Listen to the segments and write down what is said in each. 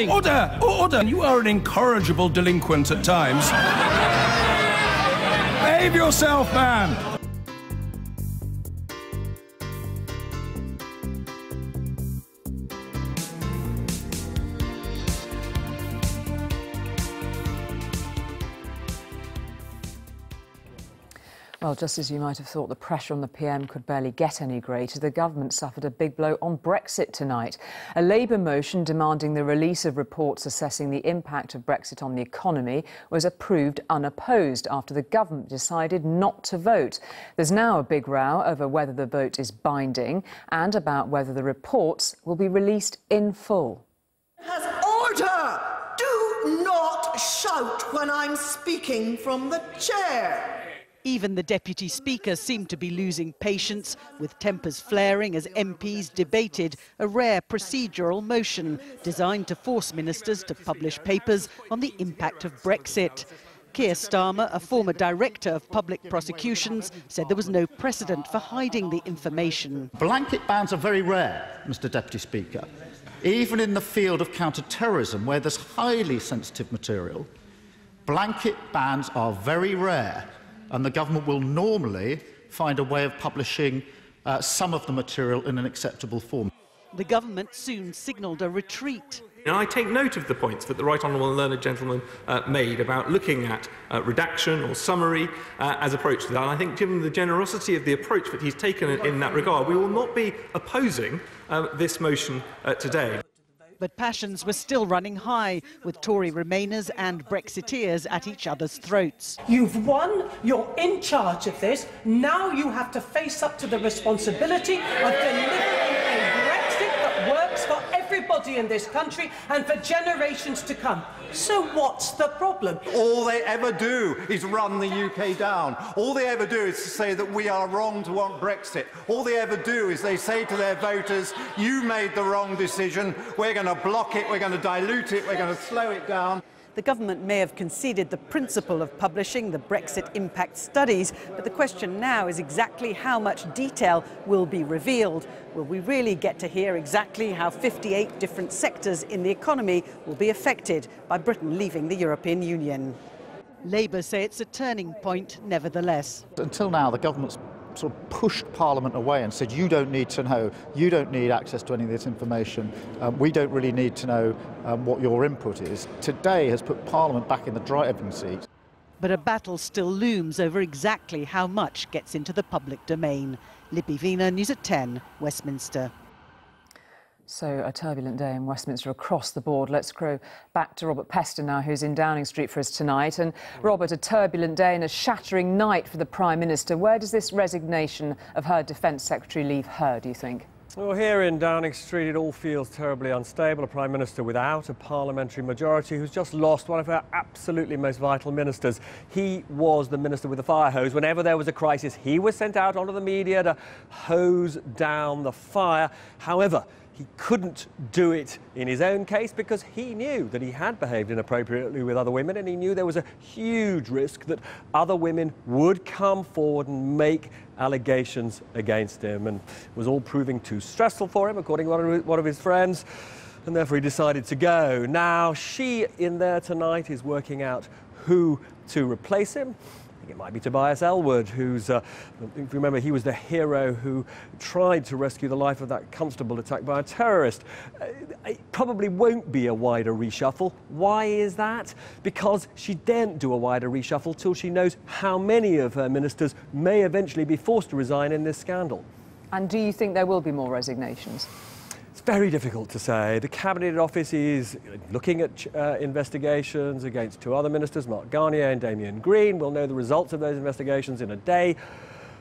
Order! Order! You are an incorrigible delinquent at times. Behave yourself, man! Well, just as you might have thought, the pressure on the PM could barely get any greater. The government suffered a big blow on Brexit tonight. A Labour motion demanding the release of reports assessing the impact of Brexit on the economy was approved unopposed after the government decided not to vote. There's now a big row over whether the vote is binding and about whether the reports will be released in full. Order! Do not shout when I'm speaking from the chair. Even the Deputy Speaker seemed to be losing patience, with tempers flaring as MPs debated a rare procedural motion designed to force ministers to publish papers on the impact of Brexit. Keir Starmer, a former director of public prosecutions, said there was no precedent for hiding the information. Blanket bans are very rare, Mr Deputy Speaker. Even in the field of counter-terrorism, where there's highly sensitive material, blanket bans are very rare. And the government will normally find a way of publishing some of the material in an acceptable form. The government soon signalled a retreat. And I take note of the points that the Right Honourable and Learned Gentleman made about looking at redaction or summary as approach to that. And I think, given the generosity of the approach that he's taken in that regard, we will not be opposing this motion today. But passions were still running high, with Tory Remainers and Brexiteers at each other's throats. You've won, you're in charge of this, now you have to face up to the responsibility of delivering a Brexit that works for everybody in this country and for generations to come. So what's the problem? All they ever do is run the UK down. All they ever do is to say that we are wrong to want Brexit. All they ever do is they say to their voters, you made the wrong decision, we're going to block it, we're going to dilute it, we're going to slow it down. The government may have conceded the principle of publishing the Brexit Impact Studies, but the question now is exactly how much detail will be revealed. Will we really get to hear exactly how 58 different sectors in the economy will be affected by Britain leaving the European Union? Labour say it's a turning point, nevertheless. Until now, the government's sort of pushed Parliament away and said, you don't need to know, you don't need access to any of this information, we don't really need to know what your input is. Today has put Parliament back in the driving seat. But a battle still looms over exactly how much gets into the public domain. Libby Vina, News at 10, Westminster. So, a turbulent day in Westminster across the board. Let's go back to Robert Pester now, who's in Downing Street for us tonight. And, Robert, a turbulent day and a shattering night for the Prime Minister. Where does this resignation of her Defence Secretary leave her, do you think? Well, here in Downing Street, it all feels terribly unstable. A Prime Minister without a parliamentary majority who's just lost one of her absolutely most vital ministers. He was the minister with the fire hose. Whenever there was a crisis, he was sent out onto the media to hose down the fire. However, he couldn't do it in his own case because he knew that he had behaved inappropriately with other women, and he knew there was a huge risk that other women would come forward and make allegations against him. And it was all proving too stressful for him, according to one of his friends, and therefore he decided to go. Now, she in there tonight is working out who to replace him. It might be Tobias Ellwood, who's, if you remember, he was the hero who tried to rescue the life of that constable attacked by a terrorist. It probably won't be a wider reshuffle. Why is that? Because she daren't do a wider reshuffle till she knows how many of her ministers may eventually be forced to resign in this scandal. And do you think there will be more resignations? It's very difficult to say. The Cabinet Office is looking at investigations against two other ministers, Mark Garnier and Damien Green. We'll know the results of those investigations in a day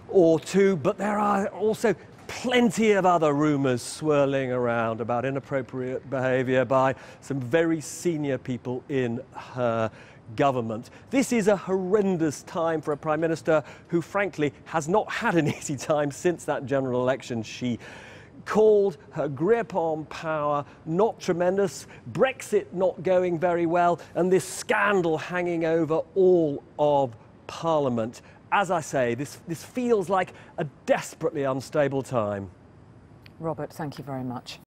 or two, but there are also plenty of other rumours swirling around about inappropriate behaviour by some very senior people in her government. This is a horrendous time for a Prime Minister who, frankly, has not had an easy time since that general election. She called her grip on power not tremendous, Brexit not going very well, and this scandal hanging over all of Parliament. As I say, this feels like a desperately unstable time. Robert, thank you very much.